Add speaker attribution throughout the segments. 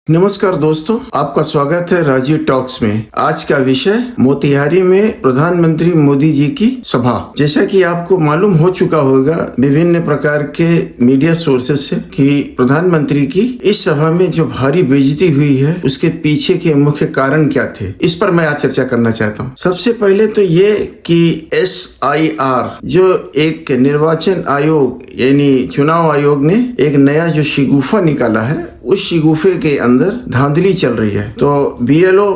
Speaker 1: नमस्कार दोस्तों, आपका स्वागत है राजीव टॉक्स में। आज का विषय मोतिहारी में प्रधानमंत्री मोदी जी की सभा। जैसा कि आपको मालूम हो चुका होगा विभिन्न प्रकार के मीडिया सोर्सेस से कि प्रधानमंत्री की इस सभा में जो भारी बेइज्जती हुई है उसके पीछे के मुख्य कारण क्या थे, इस पर मैं आज चर्चा करना चाहता हूँ। सबसे पहले तो ये कि SIR जो एक निर्वाचन आयोग यानी चुनाव आयोग ने एक नया जो शिगुफा निकाला है, उस शिगुफे के अंदर धांधली चल रही है। तो BLO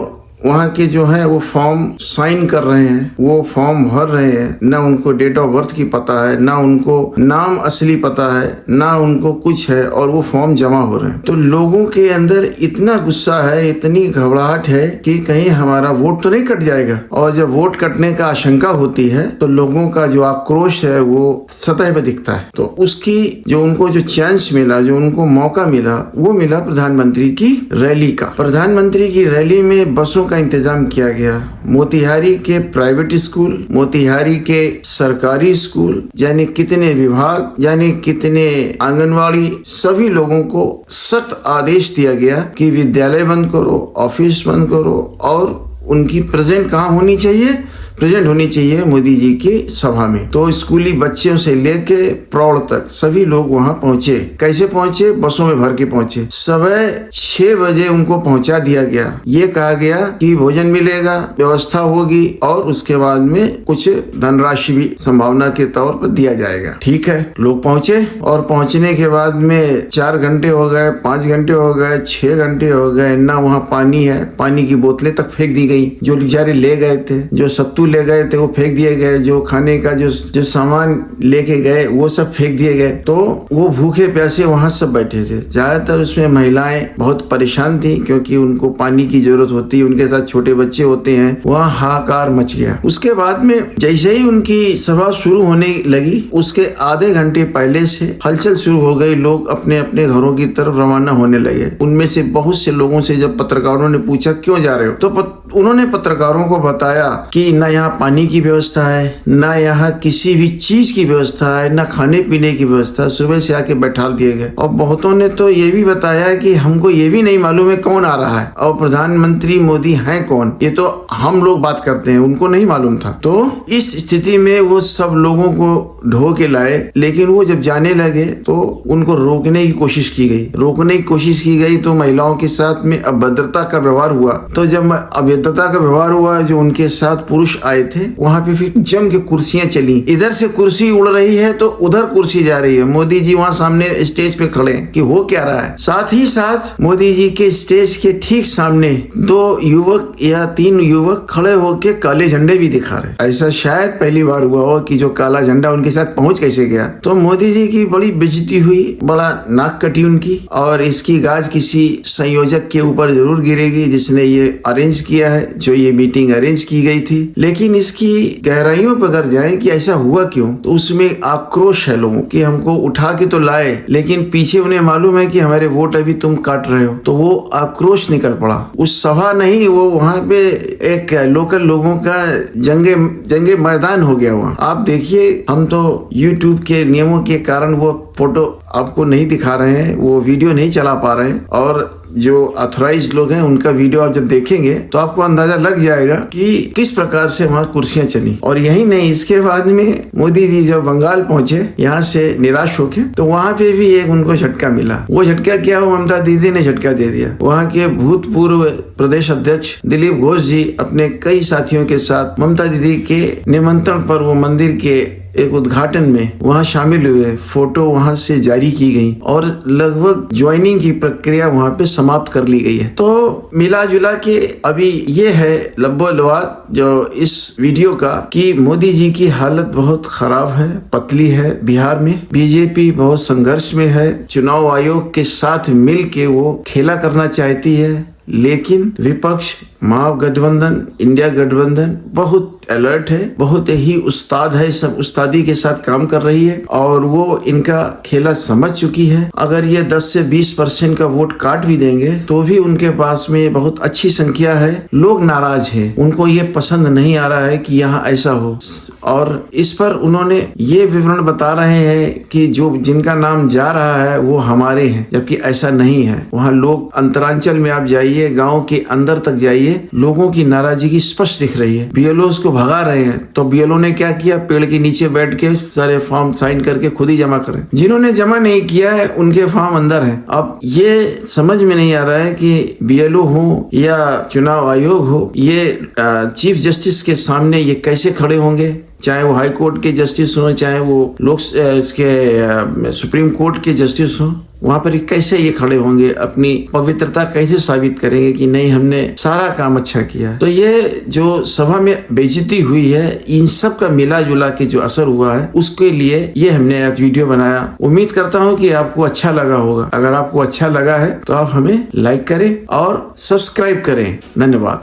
Speaker 1: वहाँ के जो है वो फॉर्म साइन कर रहे हैं, वो फॉर्म भर रहे हैं, ना उनको डेट ऑफ बर्थ की पता है, ना उनको नाम असली पता है, ना उनको कुछ है, और वो फॉर्म जमा हो रहे हैं। तो लोगों के अंदर इतना गुस्सा है, इतनी घबराहट है कि कहीं हमारा वोट तो नहीं कट जाएगा। और जब वोट कटने का आशंका होती है तो लोगों का जो आक्रोश है वो सतह पे दिखता है। तो उसकी जो उनको जो चांस मिला, जो उनको मौका मिला, वो मिला प्रधानमंत्री की रैली का। प्रधानमंत्री की रैली में बसों का इंतजाम किया गया। मोतिहारी के प्राइवेट स्कूल, मोतिहारी के सरकारी स्कूल, यानी कितने विभाग, यानी कितने आंगनवाड़ी, सभी लोगों को सख्त आदेश दिया गया कि विद्यालय बंद करो, ऑफिस बंद करो, और उनकी प्रेजेंट कहाँ होनी चाहिए, प्रेजेंट होनी चाहिए मोदी जी की सभा में। तो स्कूली बच्चों से लेके प्रौढ़ तक सभी लोग वहां पहुंचे। कैसे पहुंचे? बसों में भर के पहुंचे। सुबह 6 बजे उनको पहुंचा दिया गया। ये कहा गया कि भोजन मिलेगा, व्यवस्था होगी, और उसके बाद में कुछ धनराशि भी संभावना के तौर पर दिया जाएगा। ठीक है, लोग पहुंचे, और पहुंचने के बाद में 4 घंटे हो गए, 5 घंटे हो गए, 6 घंटे हो गए, ना वहाँ पानी है, पानी की बोतलें तक फेंक दी गई। जो बेचारे ले गए थे, जो सत्तू ले गए थे वो फेंक दिए गए, जो खाने का जो सामान लेके गए वो सब फेंक दिए गए। तो वो भूखे प्यासे वहां सब बैठे थे। ज्यादातर उसमें महिलाएं बहुत परेशान थी, क्योंकि उनको पानी की जरूरत होती है, उनके साथ छोटे बच्चे होते हैं। वहाँ हाहाकार मच गया। उसके बाद में जैसे ही उनकी सभा शुरू होने लगी, उसके आधे घंटे पहले से हलचल शुरू हो गई। लोग अपने अपने घरों की तरफ रवाना होने लगे। उनमें से बहुत से लोगों से जब पत्रकारों ने पूछा क्यों जा रहे हो, तो उन्होंने पत्रकारों को बताया कि न यहाँ पानी की व्यवस्था है, ना यहाँ किसी भी चीज की व्यवस्था है, ना खाने पीने की व्यवस्था। सुबह से आके बैठा दिए गए। और बहुतों ने तो ये भी बताया कि हमको ये भी नहीं मालूम है कौन आ रहा है, और प्रधानमंत्री मोदी हैं कौन, ये तो हम लोग बात करते हैं, उनको नहीं मालूम था। तो इस स्थिति में वो सब लोगों को ढो के लाए, लेकिन वो जब जाने लगे तो उनको रोकने की कोशिश की गई। तो महिलाओं के साथ में अभद्रता का व्यवहार हुआ। तो जब अभद्रता का व्यवहार हुआ, जो उनके साथ पुरुष आए थे, वहाँ पे फिर जम के कुर्सियां चली। इधर से कुर्सी उड़ रही है तो उधर कुर्सी जा रही है। मोदी जी वहाँ सामने स्टेज पे खड़े हैं कि हो क्या रहा है। साथ ही साथ मोदी जी के स्टेज के ठीक सामने 2 युवक या 3 युवक खड़े होके काले झंडे भी दिखा रहे। ऐसा शायद पहली बार हुआ हो कि जो काला झंडा उनके साथ पहुंच कैसे गया। तो मोदी जी की बड़ी बेइज्जती हुई, बड़ा नाक कटी उनकी, और इसकी गाज किसी संयोजक के ऊपर जरूर गिरेगी जिसने ये अरेंज किया है, जो ये मीटिंग अरेंज की गई थी। लेकिन इसकी गहराइयों पर अगर जाए कि ऐसा हुआ क्यों, तो उसमें आक्रोश है लोगों कि हमको उठा के तो लाए, लेकिन पीछे उन्हें मालूम है कि हमारे वोट अभी तुम काट रहे हो। तो वो आक्रोश निकल पड़ा। उस सभा नहीं, वो वहाँ पे एक लोकल लोगों का जंगे मैदान हो गया। वहाँ आप देखिए, हम तो YouTube के नियमों के कारण वो फोटो आपको नहीं दिखा रहे हैं, वो वीडियो नहीं चला पा रहे हैं, और जो ऑथराइज्ड लोग हैं उनका वीडियो आप जब देखेंगे तो आपको अंदाजा लग जाएगा कि किस प्रकार से वहाँ कुर्सियां चली। और यही नहीं, इसके बाद में मोदी जी जब बंगाल पहुंचे यहाँ से निराश होके, तो वहाँ पे भी एक उनको झटका मिला। वो झटका क्या, वो ममता दीदी ने झटका दे दिया। वहाँ के भूतपूर्व प्रदेश अध्यक्ष दिलीप घोष जी अपने कई साथियों के साथ ममता दीदी के निमंत्रण पर वो मंदिर के एक उद्घाटन में वहां शामिल हुए। फोटो वहां से जारी की गई और लगभग ज्वाइनिंग की प्रक्रिया वहां पे समाप्त कर ली गई है। तो मिला जुला के अभी ये है लब्बो-लवाद जो इस वीडियो का, कि मोदी जी की हालत बहुत खराब है, पतली है। बिहार में बीजेपी बहुत संघर्ष में है। चुनाव आयोग के साथ मिल के वो खेला करना चाहती है, लेकिन विपक्ष, महागठबंधन, इंडिया गठबंधन बहुत अलर्ट है, बहुत ही उस्ताद है, सब उस्तादी के साथ काम कर रही है और वो इनका खेला समझ चुकी है। अगर ये 10 से 20% का वोट काट भी देंगे तो भी उनके पास में बहुत अच्छी संख्या है। लोग नाराज हैं, उनको ये पसंद नहीं आ रहा है कि यहाँ ऐसा हो, और इस पर उन्होंने ये विवरण बता रहे हैं कि जो जिनका नाम जा रहा है वो हमारे हैं, जबकि ऐसा नहीं है। वहाँ लोग, अंतरांचल में आप जाइए, गांव के अंदर तक जाइए, लोगों की नाराजगी स्पष्ट दिख रही है। बीएलओ को भगा रहे हैं तो बीएलओ ने क्या किया, पेड़ के नीचे बैठ के सारे फॉर्म साइन करके खुद ही जमा करें। जिन्होंने जमा नहीं किया है उनके फॉर्म अंदर है। अब ये समझ में नहीं आ रहा है कि बीएलओ हो या चुनाव आयोग हो, ये चीफ जस्टिस के सामने ये कैसे खड़े होंगे, चाहे वो हाई कोर्ट के जस्टिस हो, चाहे वो लोक इसके सुप्रीम कोर्ट के जस्टिस हो, वहां पर कैसे ये खड़े होंगे, अपनी पवित्रता कैसे साबित करेंगे कि नहीं हमने सारा काम अच्छा किया। तो ये जो सभा में बेइज्जती हुई है, इन सब का मिला जुला के जो असर हुआ है, उसके लिए ये हमने आज वीडियो बनाया। उम्मीद करता हूँ कि आपको अच्छा लगा होगा। अगर आपको अच्छा लगा है तो आप हमें लाइक करें और सब्सक्राइब करें। धन्यवाद।